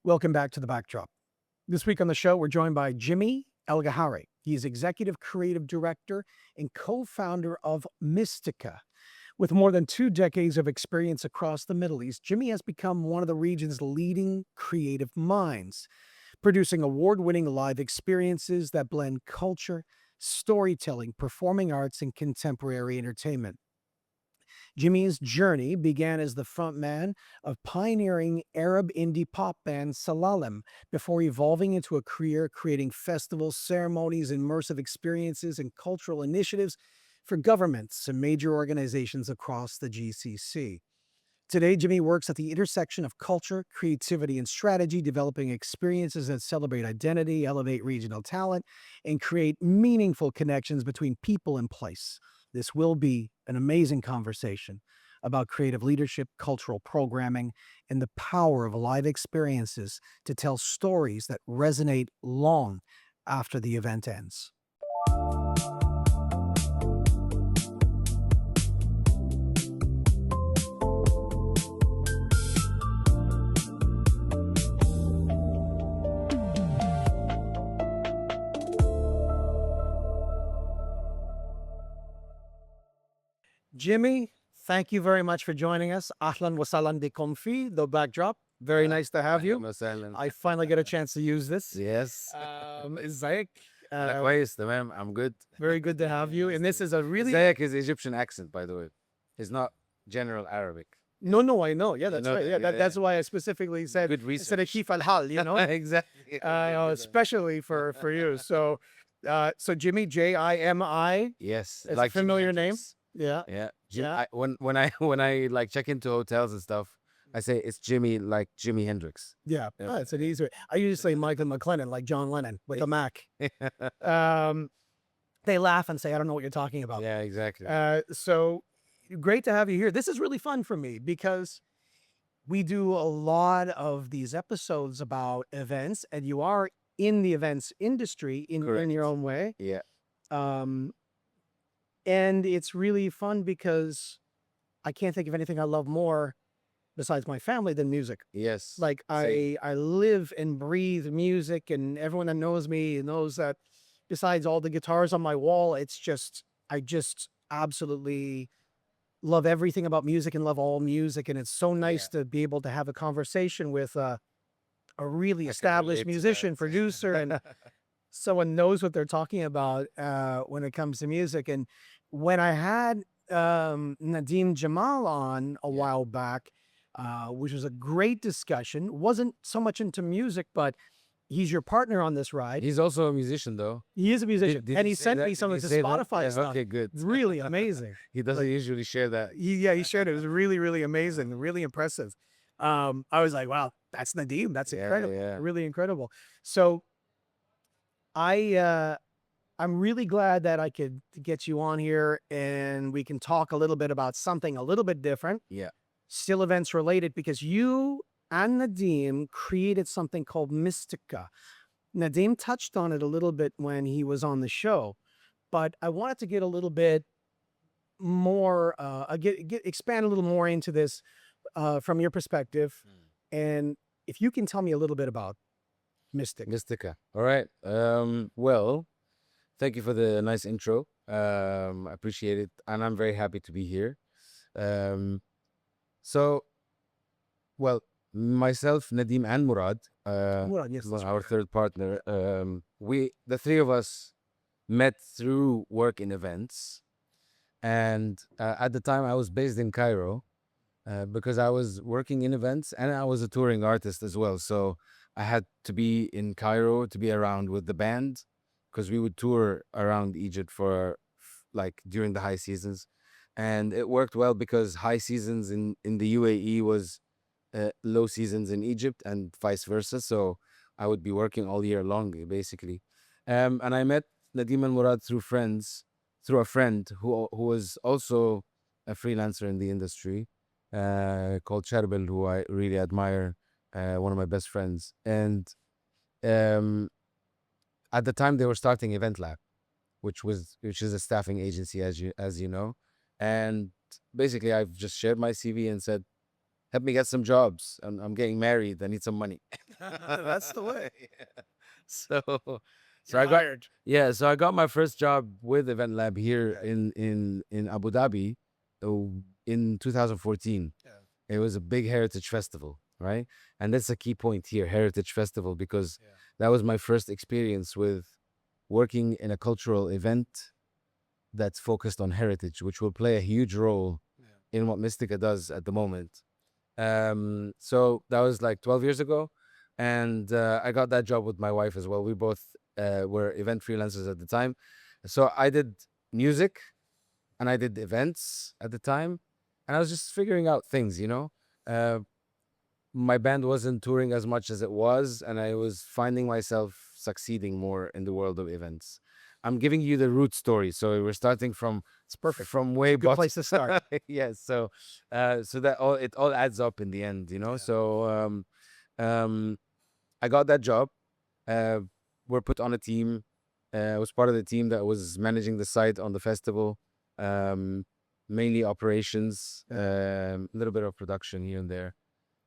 Welcome back to The Backdrop. This week on the show, we're joined by Jimi Elgohary. He is Executive Creative Director and co-founder of MISTIKA. With more than 2 decades of experience across the Middle East, Jimi has become one of the region's leading creative minds, producing award-winning live experiences that blend culture, storytelling, performing arts, and contemporary entertainment. Jimmy's journey began as the frontman of pioneering Arab indie pop band Salalem before evolving into a career creating festivals, ceremonies, immersive experiences, and cultural initiatives for governments and major organizations across the GCC. Today, Jimmy works at the intersection of culture, creativity, and strategy, developing experiences that celebrate identity, elevate regional talent, and create meaningful connections between people and place. This will be an amazing conversation about creative leadership, cultural programming, and the power of live experiences to tell stories that resonate long after the event ends. Jimmy, thank you very much for joining us. Ahlan wa sahlan bikum fi The Backdrop. Very nice to have you. I finally get a chance to use this. Yes. ازيك? كويس تمام. I'm good. Very good to have you. And this is a really Zayek is Egyptian accent, by the way. It's not general Arabic. no, I know. Yeah, that's know right. that, Yeah, yeah, that's why I specifically said Good instead of research. kif al hal, you know, Exactly. especially for you. So Jimmy, Jimi. Yes. It's a like Jimi familiar name. Hendrix. Yeah. Yeah. Yeah. When I like check into hotels and stuff, I say it's Jimmy, like Jimi Hendrix. Yeah. Yep. It's an easy way. I usually say Michael MacLennan, like John Lennon with a Mac. They laugh and say, I don't know what you're talking about. Yeah, exactly. So great to have you here. This is really fun for me because we do a lot of these episodes about events, and you are in the events industry in your Correct. own way. Yeah. And it's really fun because I can't think of anything I love more besides my family than music. Yes. Like Same. I live and breathe music, and everyone that knows me knows that besides all the guitars on my wall, I just absolutely love everything about music and love all music. And it's so nice to be able to have a conversation with a really I can established relate to musician, that. producer, and someone knows what they're talking about when it comes to music. And when I had Nadim Jamal on a while back, which was a great discussion, wasn't so much into music, but he's your partner on this ride. He's also a musician, though. He is a musician, Did and he he say sent that? me some Did of he his say that? Spotify Yeah, stuff. okay, good. It's really amazing. He doesn't usually share that. He shared it. It was really, really amazing, really impressive. I was like, wow, that's Nadim. That's Yeah, incredible. yeah. Really incredible. So I'm really glad that I could get you on here and we can talk a little bit about something a little bit different, Yeah. still events related, because you and Nadim created something called MISTIKA. Nadim touched on it a little bit when he was on the show, but I wanted to get a little bit more, expand a little more into this from your perspective. And if you can tell me a little bit about MISTIKA. MISTIKA. All right. Well, thank you for the nice intro. I appreciate it. And I'm very happy to be here. So, well, myself, Nadim, and Murad, Murad, yes, that's our right. third partner, the three of us met through work in events. And at the time, I was based in Cairo because I was working in events and I was a touring artist as well. So I had to be in Cairo to be around with the band because we would tour around Egypt for like during the high seasons. And it worked well because high seasons in the UAE was low seasons in Egypt and vice versa. So I would be working all year long, basically. And I met Nadim and Murad through a friend who was also a freelancer in the industry called Charbel, who I really admire, one of my best friends. And um, at the time, they were starting Event Lab, which is a staffing agency, as you know. And basically, I've just shared my CV and said, help me get some jobs. I'm getting married. I need some money. That's the way. Yeah. So, You're I got hired. so I got my first job with Event Lab here Okay. in Abu Dhabi uh, in 2014. Yeah. It was a big heritage festival, right? And that's a key point here, heritage festival, because Yeah. that was my first experience with working in a cultural event that's focused on heritage, which will play a huge role Yeah. in what Mystica does at the moment. So that was like 12 years ago. And I got that job with my wife as well. We both were event freelancers at the time. So I did music and I did events at the time. And I was just figuring out things, you know. Uh, my band wasn't touring as much as it was, and I was finding myself succeeding more in the world of events. I'm giving you the root story, so we're starting from It's perfect. way Good bottom. place to start. Yes, so so that all it all adds up in the end, you know. Yeah. So um, I got that job. Uh, we're put on a team. I was part of the team that was managing the site on the festival, um, mainly operations, a little bit of production here and there.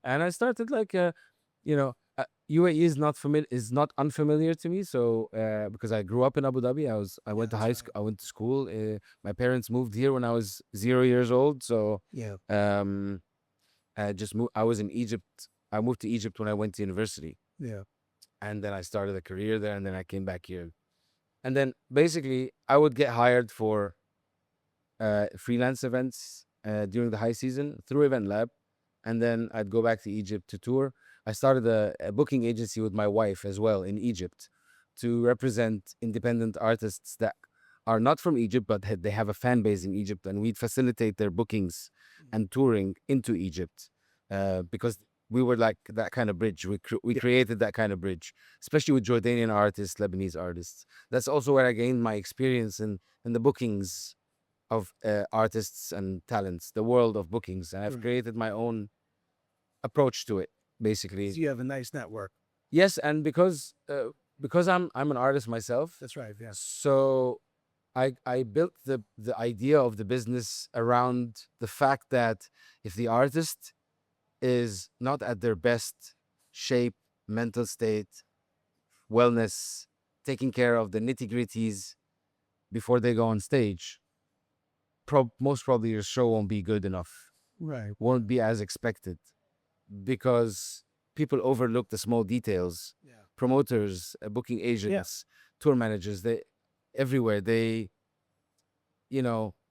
And I started like, you know, UAE is not unfamiliar to me. So because I grew up in Abu Dhabi, I Yeah, went to that's high right. school, I went to school. My parents moved here when I was 0 years old. So Yeah. um, I just moved. I was in Egypt. I moved to Egypt when I went to university, Yeah. and then I started a career there, and then I came back here. And then basically, I would get hired for freelance events during the high season through Event Lab, and then I'd go back to Egypt to tour. I started a booking agency with my wife as well in Egypt to represent independent artists that are not from Egypt, but they have a fan base in Egypt, and we'd facilitate their bookings and touring into Egypt because we were like that kind of bridge. We Yeah. created that kind of bridge, especially with Jordanian artists, Lebanese artists. That's also where I gained my experience in the bookings of artists and talents, the world of bookings, and I've Right. created my own approach to it. Basically, You have a nice network. yes, and because I'm an artist myself, That's right. Yeah. so I built the idea of the business around the fact that if the artist is not at their best shape, mental state, wellness, taking care of the nitty gritties before they go on stage, most probably your show won't be good enough, Right. won't be as expected because people overlook the small details. Yeah. Promoters, booking agents, tour managers, they everywhere. They,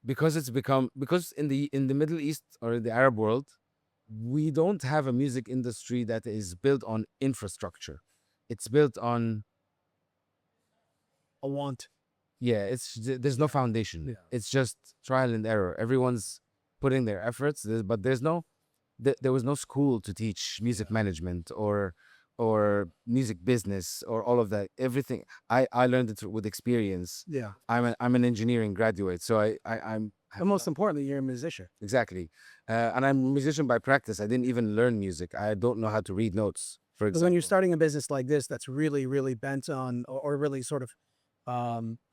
because it's become because in the Middle East or in the Arab world, we don't have a music industry that is built on infrastructure. It's built on A want. yeah. There's no foundation. Yeah. It's just trial and error. Everyone's putting their efforts, but there's no there was no school to teach music management or music business or all of that. Everything I learned it with experience. Yeah. I'm an engineering graduate, so I'm And most importantly, you're a musician. exactly, and I'm a musician by practice. I didn't even learn music. I don't know how to read notes, for Because when you're example. starting a business like this, that's really, really bent on, or really sort of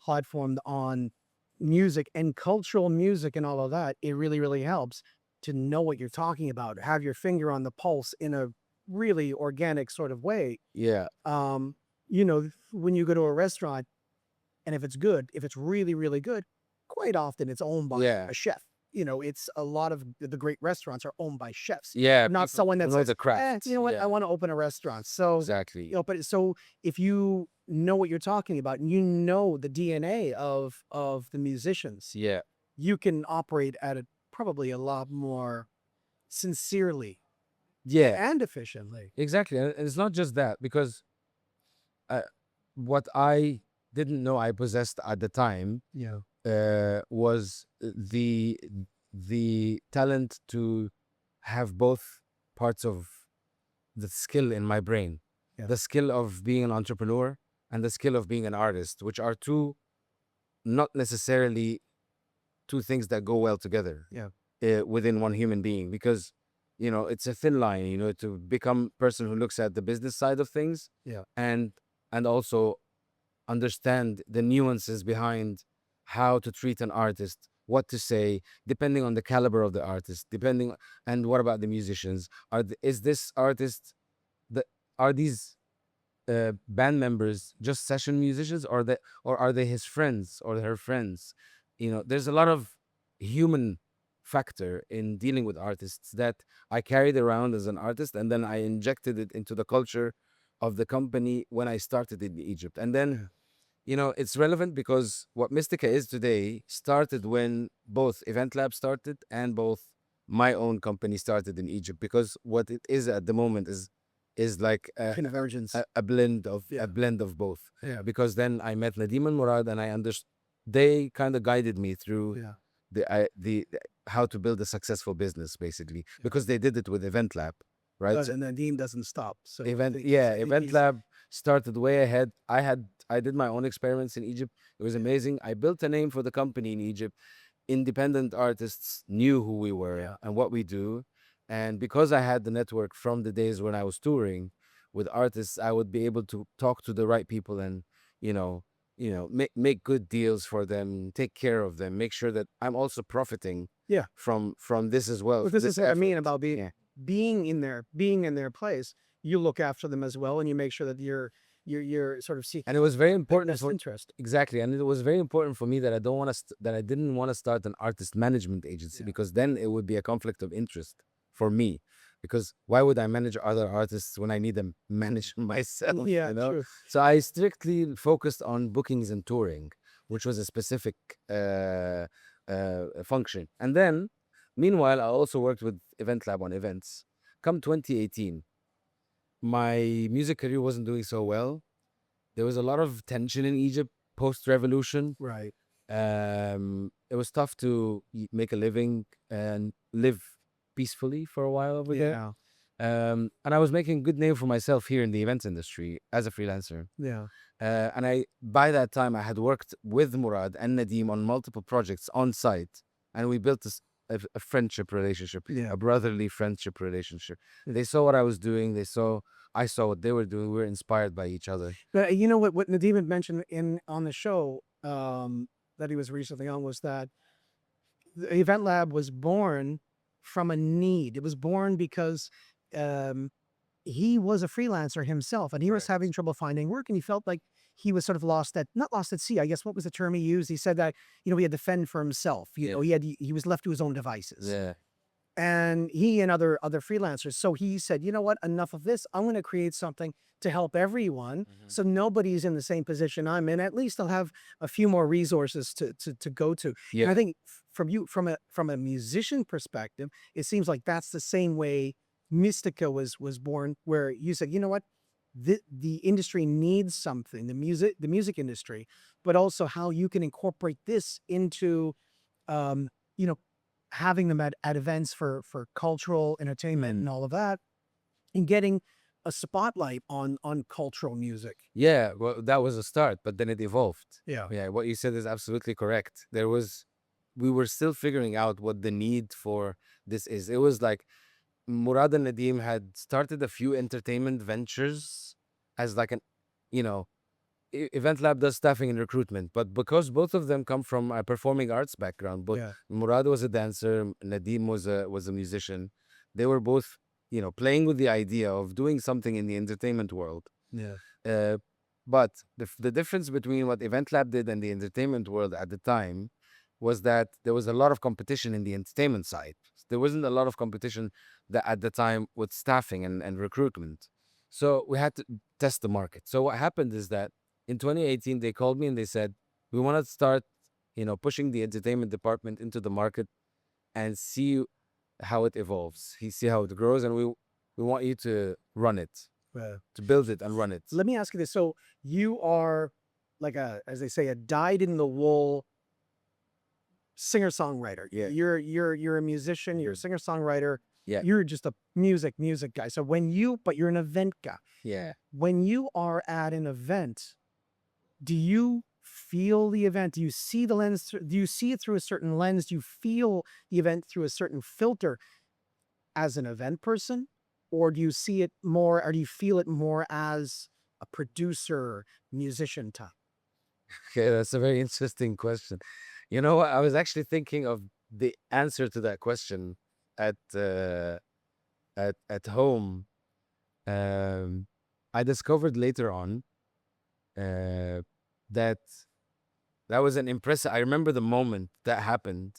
platformed on music and cultural music and all of that, it really, really helps to know what you're talking about, have your finger on the pulse in a really organic sort of way. Yeah, Um, when you go to a restaurant and if it's good, if it's really, really good, quite often it's owned by yeah, a chef. It's a lot of the great restaurants are owned by chefs, yeah. not someone that People know says, the craft. you know what, I Yeah, want to open a restaurant. So, exactly. but so if you know what you're talking about and you know the DNA of the musicians, Yeah, you can operate at it probably a lot more sincerely yeah, and efficiently. exactly. And it's not just that because uh, what I didn't know I possessed at the time Yeah. was the talent to have both parts of the skill in my brain, Yeah. the skill of being an entrepreneur and the skill of being an artist, which are two not necessarily two things that go well together Yeah. within one human being because it's a thin line, to become a person who looks at the business side of things Yeah. and also understand the nuances behind how to treat an artist, what to say, depending on the caliber of the artist, and what about the musicians? Is this artist the are these band members just session musicians, or are they his friends or her friends? There's a lot of human factor in dealing with artists that I carried around as an artist, and then I injected it into the culture of the company when I started in Egypt. And then it's relevant because what Mystica is today started when both Event Lab started and both my own company started in Egypt. Because what it is at the moment is like Convergence. a blend of Yeah. a blend of both. Yeah. Because then I met Nadim and Murad, and I understood. They kind of guided me through Yeah. the how to build a successful business, basically, because they did it with Event Lab, right? And Nadim doesn't stop. So Event Lab started way ahead. I did my own experiments in Egypt. It was amazing. I built a name for the company in Egypt. Independent artists knew who we were Yeah. and what we do. And because I had the network from the days when I was touring with artists, I would be able to talk to the right people and, you know, make good deals for them, take care of them, make sure that I'm also profiting Yeah. from this as well. But this this is what I mean effort. about Yeah. being in their place. You look after them as well, and you make sure that you're sort of seeking And it was very their important best for interest. exactly, and it was very important for me that I didn't want to start an artist management agency, Yeah. because then it would be a conflict of interest for me. Because why would I manage other artists when I need them manage myself? Yeah, true. So I strictly focused on bookings and touring, which was a specific function. And then, meanwhile, I also worked with Event Lab on events. Come 2018, my music career wasn't doing so well. There was a lot of tension in Egypt post-revolution. Right. It was tough to make a living and live peacefully for a while over there. Yeah. And I was making a good name for myself here in the events industry as a freelancer. Yeah. And by that time, I had worked with Murad and Nadim on multiple projects on site, and we built a friendship relationship, Yeah. a brotherly friendship relationship. They saw what I was doing. I saw what they were doing. We were inspired by each other. But you know what Nadim had mentioned on the show that he was recently on was that the Event Lab was born from a need. It was born because um, he was a freelancer himself, and he was having trouble finding work, and he felt like he was sort of not lost at sea. I guess what was the term he used? He said that he had to fend for himself. He was left to his own devices. Yeah. And he and other freelancers. So he said, you know what? Enough of this. I'm going to create something to help everyone, so nobody's in the same position I'm in. At least I'll have a few more resources to go to. And I think from a musician perspective, it seems like that's the same way Mystica was born, where you said, you know what? The industry needs something, the music industry, but also how you can incorporate this into um, you know, having them at events for cultural entertainment and all of that, and getting a spotlight on cultural music. Yeah, well, that was a start, but then it evolved. Yeah. Yeah, what you said is absolutely correct. We were still figuring out what the need for this is. It was like Murad and Nadim had started a few entertainment ventures as like you know, Event Lab does staffing and recruitment, but because both of them come from a performing arts background, but Yeah. Murad was a dancer, Nadim was a musician. They were both, playing with the idea of doing something in the entertainment world. Yeah. Uh, but the difference between what Event Lab did and the entertainment world at the time was that there was a lot of competition in the entertainment side. There wasn't a lot of competition at the time with staffing and recruitment. So we had to test the market. So what happened is that in 2018, they called me and they said, we want to start, pushing the entertainment department into the market and see how it evolves, see how it grows, and we want you to run it, to build it and run it. Let me ask you this. So you are like as they say, a dyed-in-the-wool singer-songwriter. Yeah. You're a musician, you're a singer-songwriter. Yeah. You're just a music guy. So but you're an event guy. Yeah. When you are at an event, do you feel the event? Do you see the lens? Do you see it through a certain lens? Do you feel the event through a certain filter as an event person? Or do you see it more, or do you feel it more as a producer, musician type? Okay, that's a very interesting question. You know what? I was actually thinking of the answer to that question at home. Um, I discovered later on uh, that that was an impressive. I remember the moment that happened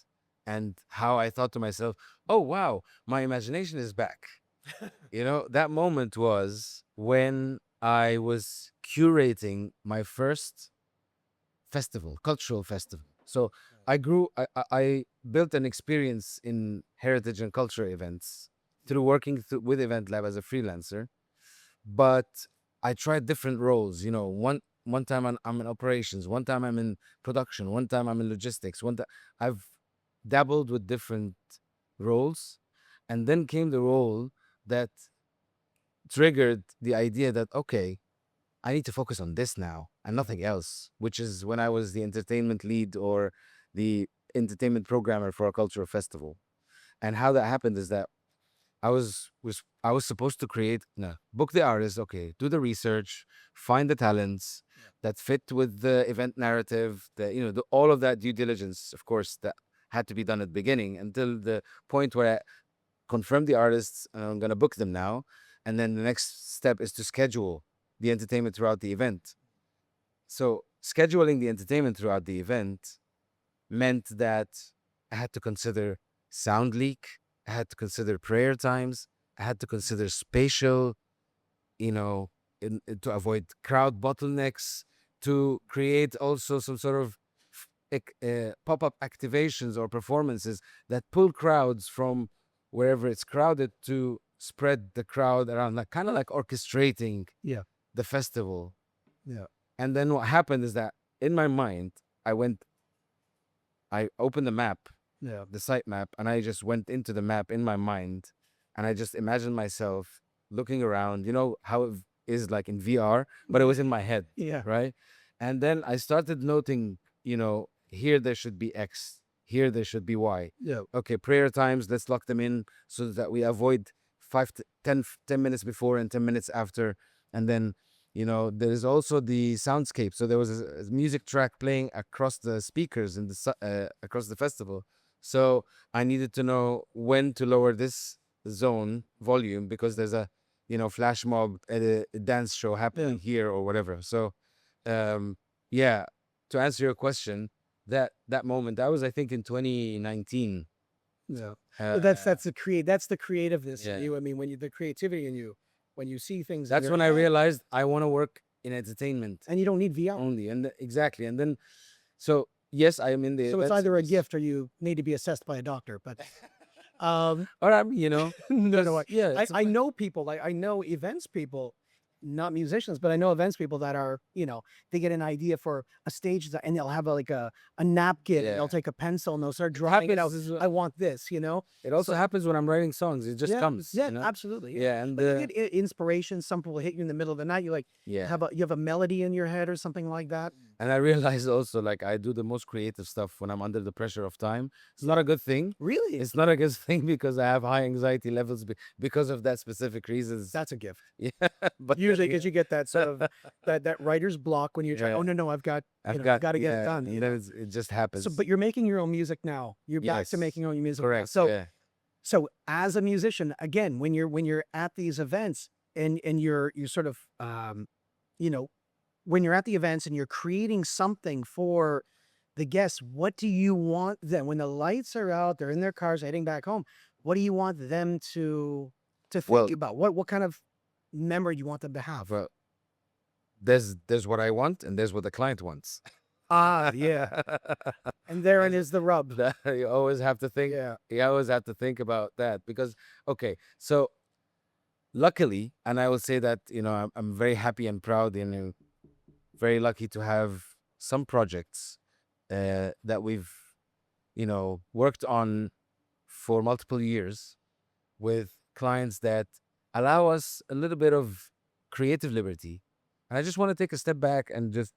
and how I thought to myself, "Oh wow, my imagination is back." That moment was when I was curating my first festival, cultural festival. So I built an experience in heritage and culture events through working with Event Lab as a freelancer. But I tried different roles. One time I'm in operations, one time I'm in production, one time I'm in logistics. I've dabbled with different roles, and then came the role that triggered the idea that, okay, I need to focus on this now and nothing else, which is when I was the entertainment lead or the entertainment programmer for a cultural festival. And how that happened is that I was supposed to create, no, book the artist, okay, do the research, find the talents that fit with the event narrative, all of that due diligence, of course, that had to be done at the beginning until the point where I confirm the artists and I'm gonna book them now. And then the next step is to schedule the entertainment throughout the event. So scheduling the entertainment throughout the event meant that I had to consider sound leak, I had to consider prayer times, I had to consider spatial, you know, to avoid crowd bottlenecks, to create also some sort of pop-up activations or performances that pull crowds from wherever it's crowded to spread the crowd around, like kind of like orchestrating Yeah. the festival. Yeah. And then what happened is that in my mind, I opened the map, Yeah. the site map, and I just went into the map in my mind, and I just imagined myself looking around. You know how it is like in VR, but it was in my head, Yeah. right? And then I started noting, here there should be X, here there should be Y. Yeah. Okay, prayer times, let's lock them in so that we avoid 10 minutes before and 10 minutes after. And then there is also the soundscape. So there was a music track playing across the speakers in across the festival. So I needed to know when to lower this zone volume because there's a flash mob at a dance show happening here or whatever. So um yeah, to answer your question, that moment, that was I think in 2019. Yeah. uh, But that's the creativeness in yeah, you. I mean, the creativity in you, when you see things in that's your when I head realized I want to work in entertainment and you don't need VR. only. And exactly. And then, so yes, I am in the So it's events either a industry. gift or you need to be assessed by a doctor. But um Or I'm, no, no, because yeah, it's I know people, like I know events people, not musicians, but I know events people that are, they get an idea for a stage and they'll have a napkin and yeah. they'll take a pencil and they'll start It drawing it out. happens. I want this. It also So happens when I'm writing songs. It just yeah, comes, yeah, absolutely. Yeah. Yeah, and But you get inspiration. Some people hit you in the middle of the night. You like yeah. you have a melody in your head or something like that. And I realized also, like, I do the most creative stuff when I'm under the pressure of time. It's not a good thing. Really? It's not a good thing because I have high anxiety levels because of that specific reasons. That's a gift. Yeah, but Usually because you get that sort of that writer's block when you're trying, oh yeah, no, I've got, I've I've got got to get it yeah, done. it just So, happens. but you're making your own music now. You're back to Yes, making your own music now. correct. So, Yeah. so as a musician, again, when you're at these events and you're sort of you know, when you're at the events and you're creating something for the guests, what do you want them when the lights are out, they're in their cars heading back home? What do you want them to Well, think about? What kind of memory you want them to have? well, there's what I want and there's what the client wants. Ah, yeah. And therein is the rub. You always have to think. Yeah. You always have to think about that because, okay, so luckily, and I will say that I'm very happy and proud and very lucky to have some projects that we've worked on for multiple years with clients that allow us a little bit of creative liberty. And I just want to take a step back and just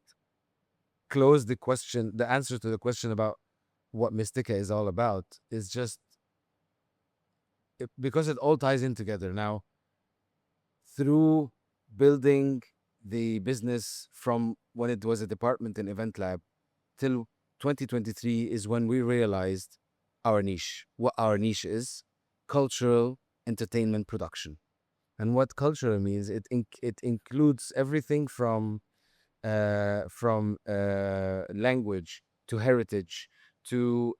close the answer to the question about what Mystica is all about is just because it all ties in together now through building the business from when it was a department in Event Lab till 2023 is when we realized our niche, what our niche is: cultural entertainment production. And what cultural means, it includes everything from language to heritage to,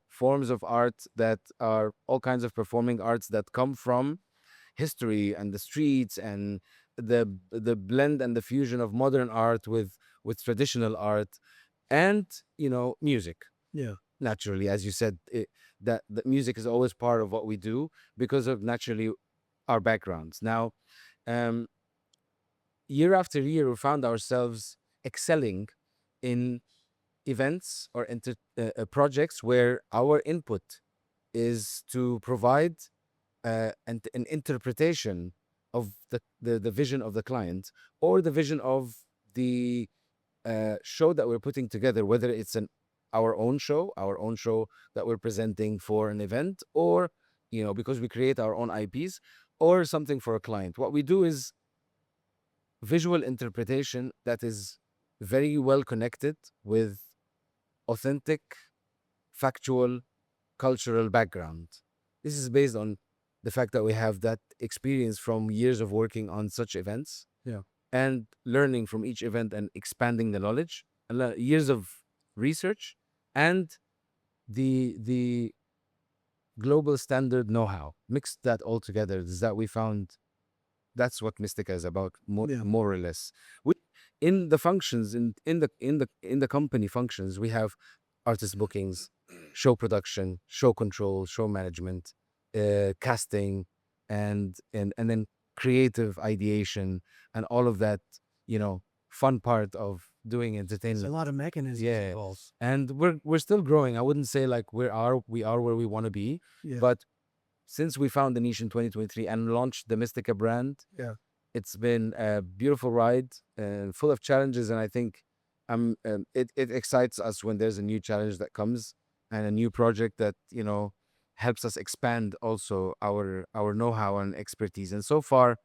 forms of art that are all kinds of performing arts that come from history and the streets, and the blend and the fusion of modern art with traditional art, and music. Yeah. Naturally, as you said, that music is always part of what we do because of naturally our backgrounds. Now, um, year after year, we found ourselves excelling in events or projects where our input is to provide an interpretation of the vision of the client, or the vision of the show that we're putting together, whether it's our own show that we're presenting for an event, or because we create our own IPs, or something for a client. What we do is visual interpretation that is very well connected with authentic, factual, cultural background. This is based on the fact that we have that experience from years of working on such events, Yeah. and learning from each event and expanding the knowledge, and years of research, and the global standard know-how. Mixed that all together is that we found that's what Mystica is about, Yeah. more or less. We, in the functions, in the company functions, we have artist bookings, show production, show control, show management, casting, and then creative ideation, and all of that, fun part of doing There's a entertainment. lot of mechanisms Yeah, involved. and we're still growing. I wouldn't say like we are where we want to be, Yeah. but since we found the niche in 2023 and launched the Mystica brand, Yeah. it's been a beautiful ride, full of challenges. And I think it excites us when there's a new challenge that comes, and a new project that, helps us expand also our know-how and expertise. And so far,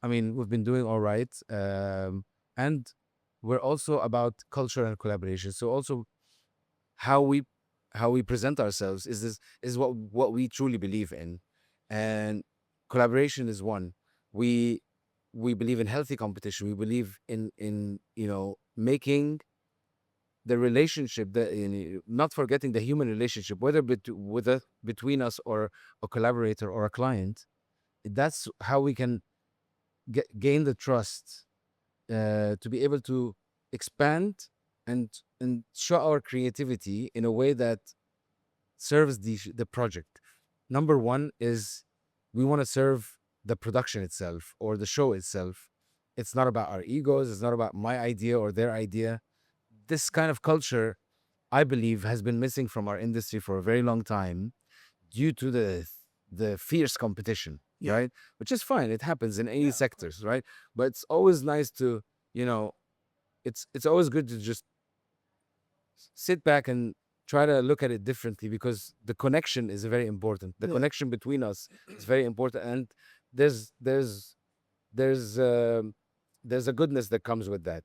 I mean, we've been doing all right. And we're also about culture and collaboration. So also how we present ourselves is what we truly believe in, and collaboration is one. We we believe in healthy competition. We believe in making the relationship, not forgetting the human relationship, whether between us or a collaborator or a client. That's how we can gain the trust, to be able to expand and show our creativity in a way that serves the project. Number one is we want to serve the production itself or the show itself. It's not about our egos. It's not about my idea or their idea. This kind of culture, I believe, has been missing from our industry for a very long time due to the fierce competition, Yeah. right? Which is fine. It happens in any Yeah. sectors, right? But it's always nice to, you know, it's always good to just sit back and try to look at it differently, because the connection is very important. The Yeah. connection between us is very important, and there's there's there's um there's a goodness that comes with that.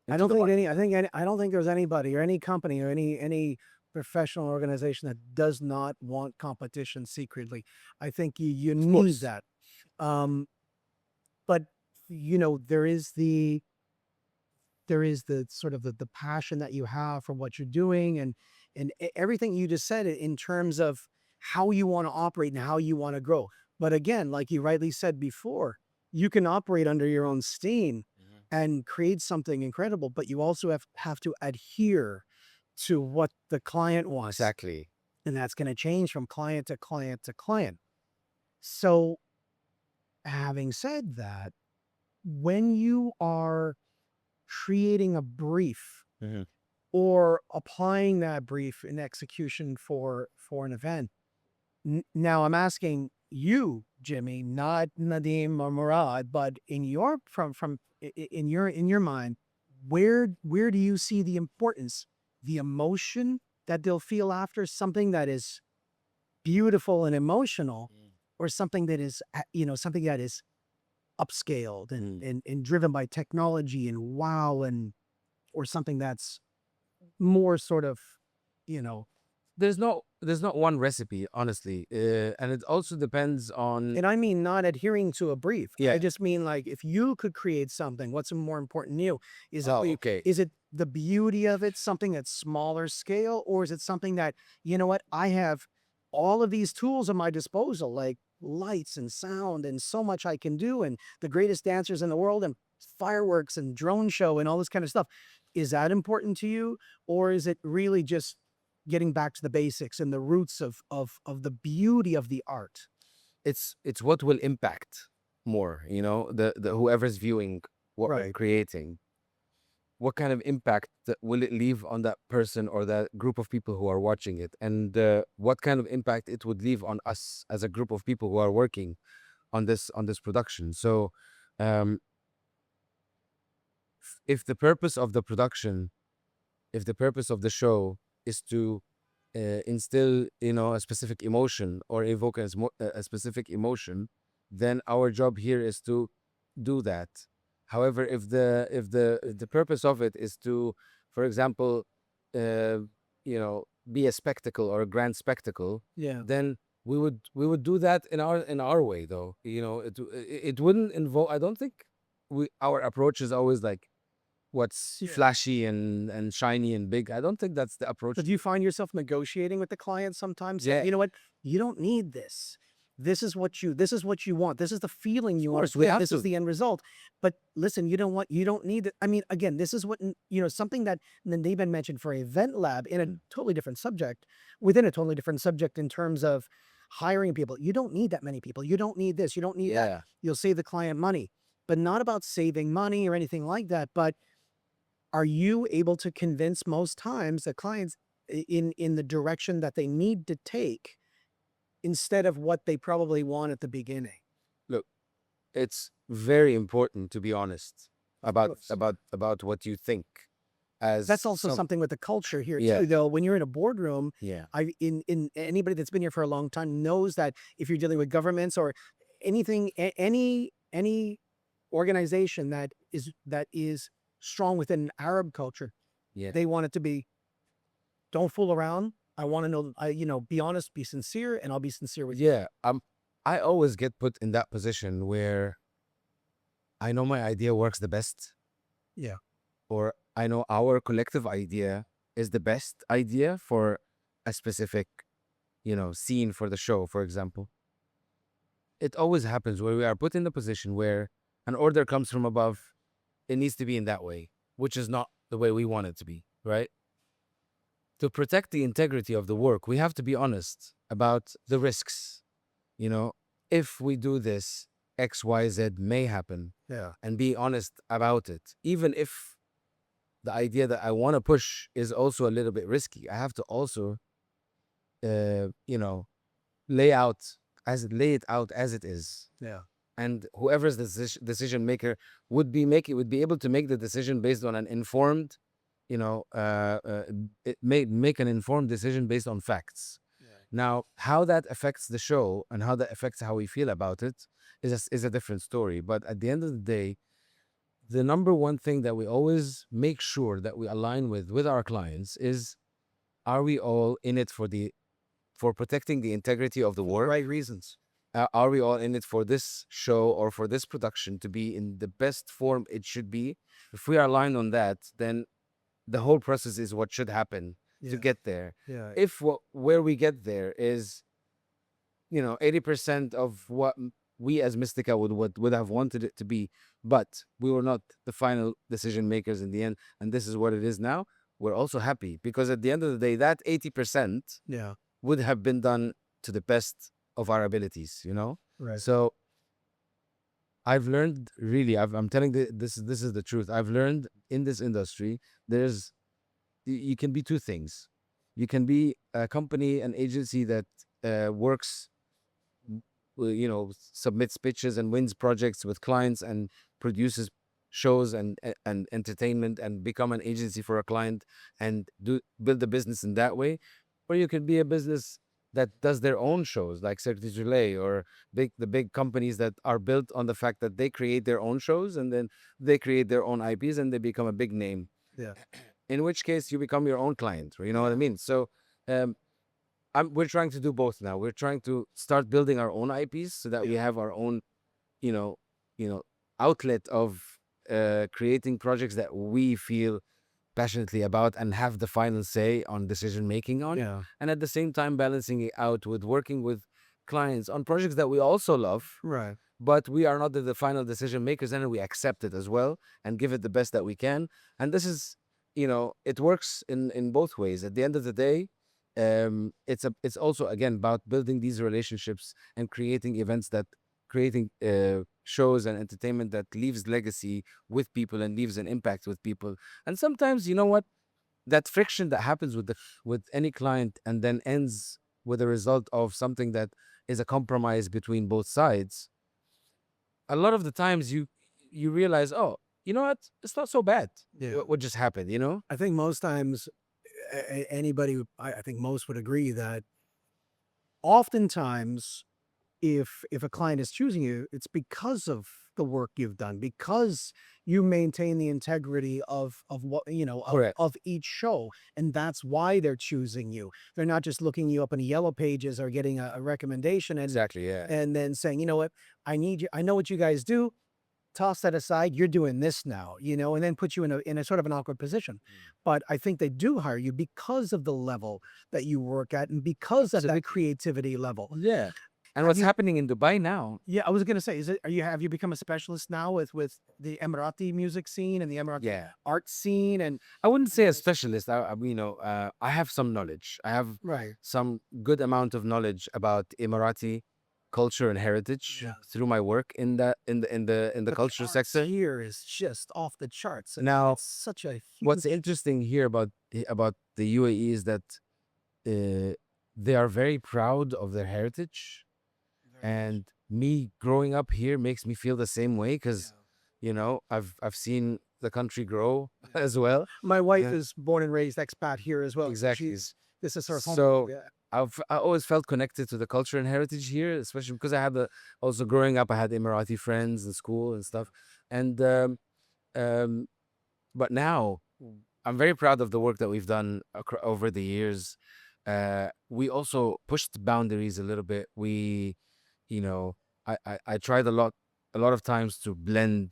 I And to don't the think market, any. I think I don't think there's anybody or any company or any professional organization that does not want competition secretly. I think you of need course. that. But there is the sort of the passion that you have for what you're doing, and everything you just said in terms of how you want to operate and how you want to grow. But again, like you rightly said before, you can operate under your own steam Mhm. and create something incredible, but you also have to adhere to what the client wants, Exactly. and that's going to change from client to client to client. So having said that, when you are creating a brief Mhm. or applying that brief in execution for an event. Now I'm asking you, Jimmy, not Nadim or Murad, but in your in your mind, where do you see the importance, the emotion that they'll feel after something that is beautiful and emotional, or something that is something that is upscaled and Mm. and driven by technology and wow, and or something that's more sort of, you know, there's not one recipe, honestly, and it also depends on. And I mean not adhering to a brief. I Yeah. just mean like if you could create something, what's more important to you? Is it Oh, okay. is it the beauty of it, something that's smaller scale, or is it something that, you know what, I have all of these tools at my disposal, like lights and sound and so much I can do, and the greatest dancers in the world and fireworks and drone show and all this kind of stuff. Is that important to you? Or is it really just getting back to the basics and the roots of the beauty of the art? It's what will impact more, the whoever's viewing what we're Right. creating. What kind of impact will it leave on that person or that group of people who are watching it, and what kind of impact it would leave on us as a group of people who are working on this production. So, um, if the purpose of the production, if the purpose of the show is to instill, a specific emotion or evoke a specific emotion, then our job here is to do that. However, if the purpose of it is to, for example, uh, be a spectacle or a grand spectacle, Yeah. then we would do that in our way, though. It wouldn't involve. I don't think our approach is always like what's Yeah. flashy and shiny and big. I don't think that's the So approach. do you find yourself negotiating with the client sometimes saying, Yeah, you know what, you don't need this. This is what you want. This is the feeling of you want. course we have This is to. the end result. But listen, you don't need it. I mean, again, this is what something that Nandeben mentioned for Event Lab in a Mm. totally different subject, within a totally different subject in terms of hiring people. You don't need that many people. You don't need this. You don't need that. Yeah. You'll save the client money, but not about saving money or anything like that. But are you able to convince most times the clients in the direction that they need to take instead of what they probably want at the beginning? Look, it's very important to be honest Of about course. about what you think as That's also some. something with the culture here Yeah. too, though. When you're in a boardroom, Yeah. in anybody that's been here for a long time knows that if you're dealing with governments or anything, any organization that is strong within Arab culture, Yeah. they want it to be, don't fool around. I want to know, be honest, be sincere, and I'll be sincere with you. Yeah. I always get put in that position where I know my idea works the best, Yeah. or I know our collective idea is the best idea for a specific, scene for the show, for example. It always happens where we are put in the position where an order comes from above. It needs to be in that way, which is not the way we want it to be, right? To protect the integrity of the work, we have to be honest about the risks. You know, if we do this, XYZ may happen, Yeah. and be honest about it. Even if the idea that I want to push is also a little bit risky, I have to also, uh, you know, lay it out as it is. Yeah. And whoever's the decision maker would be able to make the decision based on an informed, make an informed decision based on facts. Yeah. Now, how that affects the show and how that affects how we feel about it is a different story. But at the end of the day, the number one thing that we always make sure that we align with our clients is, are we all in it for protecting the integrity of the For the work? right reasons. Are we all in it for this show or for this production to be in the best form it should be? If we are aligned on that, then the whole process is what should happen to Yeah. get there. Yeah. If where we get there is, 80% of what we as Mystica would have wanted it to be, but we were not the final decision makers in the end, and this is what it is now, we're also happy, because at the end of the day, that 80% Yeah. would have been done to the best of our abilities. Right. So I've learned, really, I'm telling this is the truth. I've learned in this industry, you can be two things. You can be a company, an agency that works, submits pitches and wins projects with clients and produces shows and entertainment and become an agency for a client and build a business in that way. Or you could be a business that does their own shows like Cirque du Soleil, or the big companies that are built on the fact that they create their own shows and then they create their own IPs and they become a big name. Yeah. In which case you become your own client, you know what I Yeah. mean? So, um, we're trying to do both now. We're trying to start building our own IPs so that we have our own, you know, you know, outlet of creating projects that we feel passionately about and have the final say on decision making on, Yeah. and at the same time balancing it out with working with clients on projects that we also love, Right. but we are not the final decision makers, and we accept it as well and give it the best that we can. And this is, it works in both ways. At the end of the day, it's also again about building these relationships and creating events that creating shows and entertainment that leaves legacy with people and leaves an impact with people. And sometimes, you know what, that friction that happens with any client and then ends with a result of something that is a compromise between both sides, a lot of the times you realize, oh, you know what, it's not so bad Yeah. what just happened, you know. I think most times anybody, I think most would agree that oftentimes if a client is choosing you, it's because of the work you've done, because you maintain the integrity of what Correct. of each show, and that's why they're choosing you. They're not just looking you up in the yellow pages or getting a recommendation Exactly, yeah. and then saying, you know what, I need you. I know what you guys do. Toss that aside. You're doing this now, and then put you in a sort of an awkward position. But I think they do hire you because of the level that you work at and because of that Absolutely. creativity level. Yeah. And Have what's you happening in Dubai now? Yeah, I was gonna say, have you become a specialist now with the Emirati music scene and the Emirati Yeah. art scene and I wouldn't say a specialist. I have some knowledge. I have right. some good amount of knowledge about Emirati culture and heritage Yeah. through my work in the But the culture arts sector. here is just off the charts. Now, It's such a what's huge. interesting here about the UAE is that uh, they are very proud of their heritage, Very much. and me growing up here makes me feel the same way because Yeah. I've seen the country grow Yeah. as well. My wife Yeah, is born and raised expat here as well, so exactly. this is her home. So Yeah. I always felt connected to the culture and heritage here, especially because I had also growing up I had Emirati friends in school and stuff, and um, but now I'm very proud of the work that we've done over the years. We also pushed boundaries a little bit. You know, I tried a lot of times to blend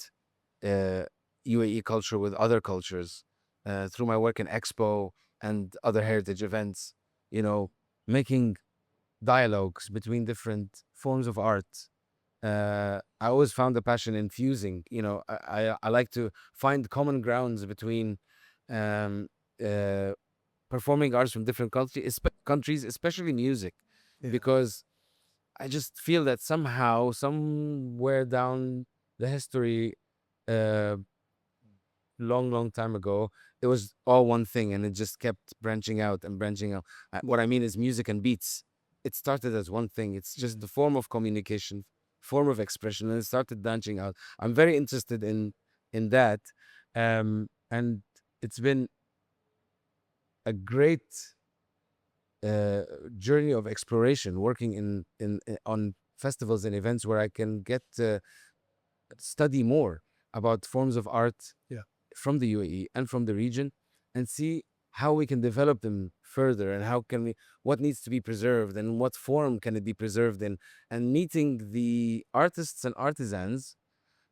uh, UAE culture with other cultures through my work in Expo and other heritage events. You know, making dialogues between different forms of art. I always found a passion in fusing. I like to find common grounds between um, uh, performing arts from different countries, especially music, Yeah. because I just feel that somehow, somewhere down the history, uh, long time ago, it was all one thing, and it just kept branching out and branching out. What I mean is music and beats. It started as one thing. It's just the form of communication, form of expression, and it started branching out. I'm very interested in that, and it's been a great uh, journey of exploration, working on festivals and events where I can get to study more about forms of art Yeah. from the UAE and from the region, and see how we can develop them further, and what needs to be preserved and what form can it be preserved in, and meeting the artists and artisans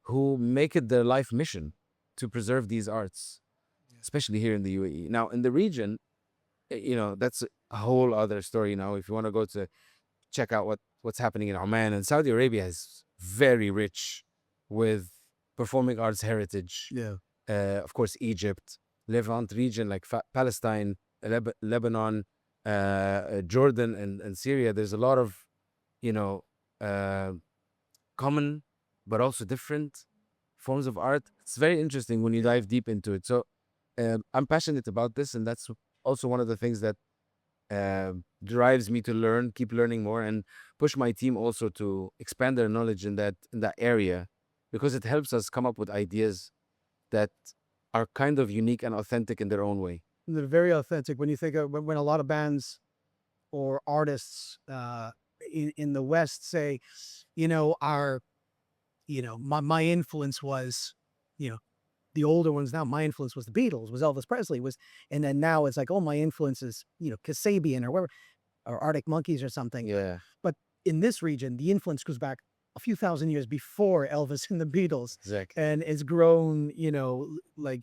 who make it their life mission to preserve these arts, especially here in the UAE. Now, in the region, that's a whole other story. Now, if you want to go to check out what's happening in Oman, and Saudi Arabia is very rich with performing arts heritage. Yeah. Of course, Egypt, Levant region like Palestine, Lebanon, Jordan, and Syria. There's a lot of you know uh, common but also different forms of art. It's very interesting when you dive deep into it. So I'm passionate about this, and that's also one of the things that drives me to keep learning more, and push my team also to expand their knowledge in that area, because it helps us come up with ideas that are kind of unique and authentic in their own way. They're very authentic when you think of when a lot of bands or artists in the West say, our my influence was, you know, the older ones now, my influence was the Beatles, was Elvis Presley, and then now it's like, oh, my influence is, Kasabian or whatever. or Arctic Monkeys or something. Yeah, But in this region, the influence goes back a few thousand years before Elvis and the Beatles, exactly. and it's grown, like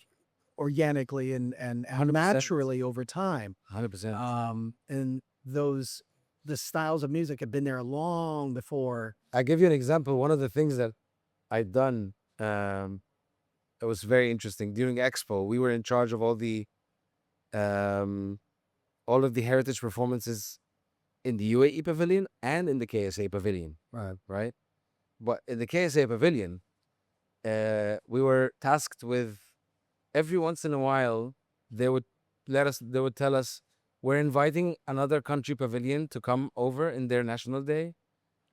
organically and 100%. naturally over time. 100%. And the styles of music have been there long before. I give you an example. One of the things that I done, um, it was very interesting. During Expo, we were in charge of um, all of the heritage performances in the UAE pavilion and in the KSA pavilion, Right. right? But in the KSA pavilion, we were tasked with every once in a while they would tell us we're inviting another country pavilion to come over in their national day,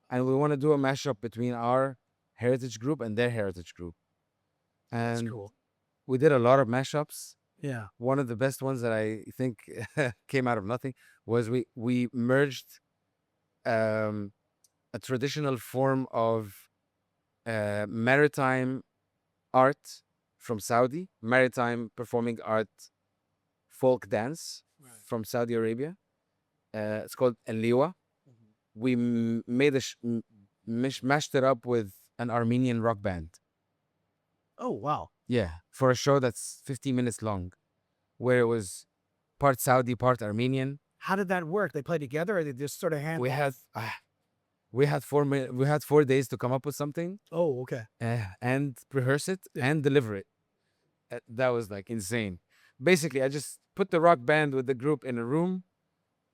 and we want to do a mashup between our heritage group and their heritage group. That's And cool. we did a lot of mashups. Yeah. One of the best ones that I think came out of nothing was we merged um, a traditional form of maritime art from Saudi, maritime performing art folk dance from Saudi Arabia. It's called Liwa. We made mashed it up with an Armenian rock band. Oh, wow. Yeah, for a show that's 15 minutes long, where it was part Saudi, part Armenian. How did that work? They play together, or they just sort of hand We off? had we had we had 4 days to come up with something Oh, okay. and rehearse it Yeah. and deliver it. That was like insane. Basically, I just put the rock band with the group in a room.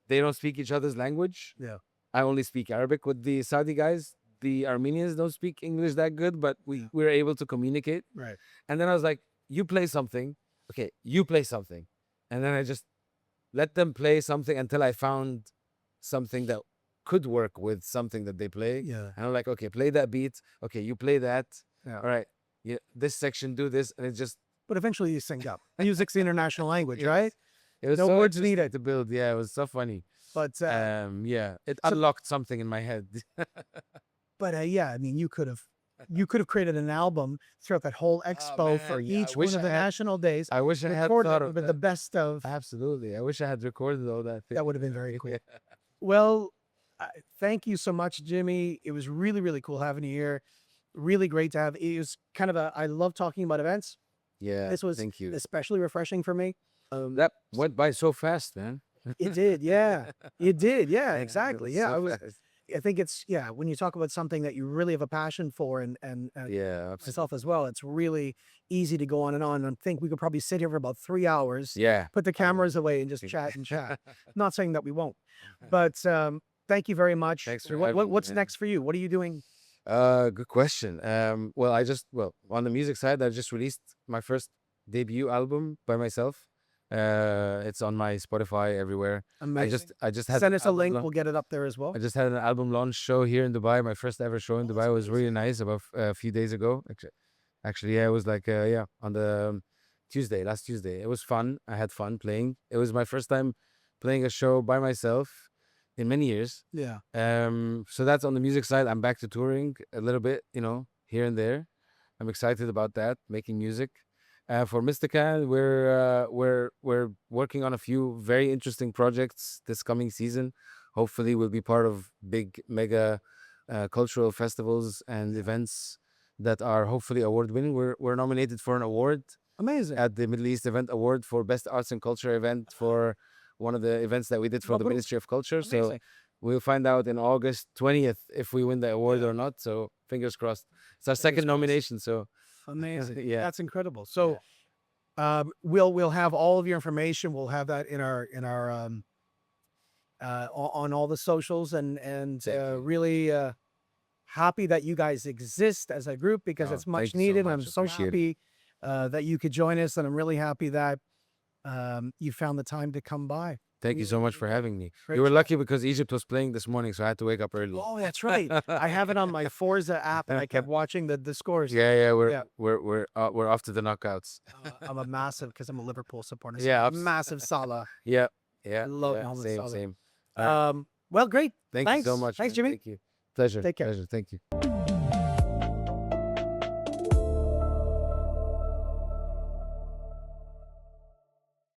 They don't speak each other's language. Yeah. I only speak Arabic with the Saudi guys. The Armenians don't speak English that good, but Yeah. we were able to communicate. Right. And then I was like, you play something. Okay, you play something. And then I just let them play something until I found something that could work with something that they play. Yeah. And I'm like, okay, play that beat. Okay, you play that. Yeah. All right. Yeah, this section, do this. And it just, But eventually you sync up. Music's the international language, Yes. right? it was No so words interesting needed. to build. Yeah, it was so funny. But Yeah, it so- unlocked something in my head. yeah, I mean, you could have created an album throughout that whole expo for man, yeah, I each wish one of I the had- national days. I wish I had Recorded thought it of with that. the best of. Absolutely. I wish I had recorded all that. That would have been very cool. Yeah. Well, thank you so much, Jimmy. It was really, really cool having you here. Really great to have. It was kind of I love talking about events. Yeah. This was Thank you. especially refreshing for me. That went by so fast, man. It did, yeah. It did, yeah, It exactly. was Yeah, so fast. I think it's when you talk about something that you really have a passion for, and Yeah. Absolutely. myself as well, it's really easy to go on and on. And think we could probably sit here for about 3 hours, Yeah. put the cameras away, and just chat and chat. Not saying that we won't, but thank you very much. Thanks for What, having me, what's man. next for you? What are you doing? Good question. Well, on the music side, I just released my first debut album by myself. It's on my Spotify everywhere. Amazing. I just had Send an us a album link. launch- We'll get it up there as well. I just had an album launch show here in Dubai. My first ever show in Oh, Dubai that's was really nice. About a few days ago. Actually, yeah, it was like on the last Tuesday. It was fun. I had fun playing. It was my first time playing a show by myself in many years. Yeah. So that's on the music side. I'm back to touring a little bit, here and there. I'm excited about that, making music. For MISTIKA, we're working on a few very interesting projects this coming season. Hopefully, we'll be part of big, mega cultural festivals and events that are hopefully award winning. We're nominated for an award Amazing. at the Middle East Event Award for Best Arts and Culture event for one of the events that we did for the Mabruk. Ministry of Culture. So Amazing. we'll find out in August 20th if we win the award or not. So fingers crossed. It's our second crossed. nomination. So Amazing. Yeah. That's incredible. So we'll have all of your information. We'll have that in our on all the socials, and Thank you. really happy that you guys exist as a group, because Oh, it's much thank you so needed. much. I'm so Appreciate it. happy that you could join us, and I'm really happy that you found the time to come by. Thank you so much for having me. Great You were job. lucky because Egypt was playing this morning, so I had to wake up early. Oh, that's right. I have it on my Forza app, and I kept watching the scores. Yeah, Yeah. we're off to the knockouts. I'm a massive, because I'm a Liverpool supporter. So Yeah, I'm a massive Salah. Yeah. I love yeah, Mohamed same, Salah. same. Well, great. Thank Thanks. you so much. Thanks, man. Jimmy. Thank you. Pleasure. Take care. Pleasure. Thank you.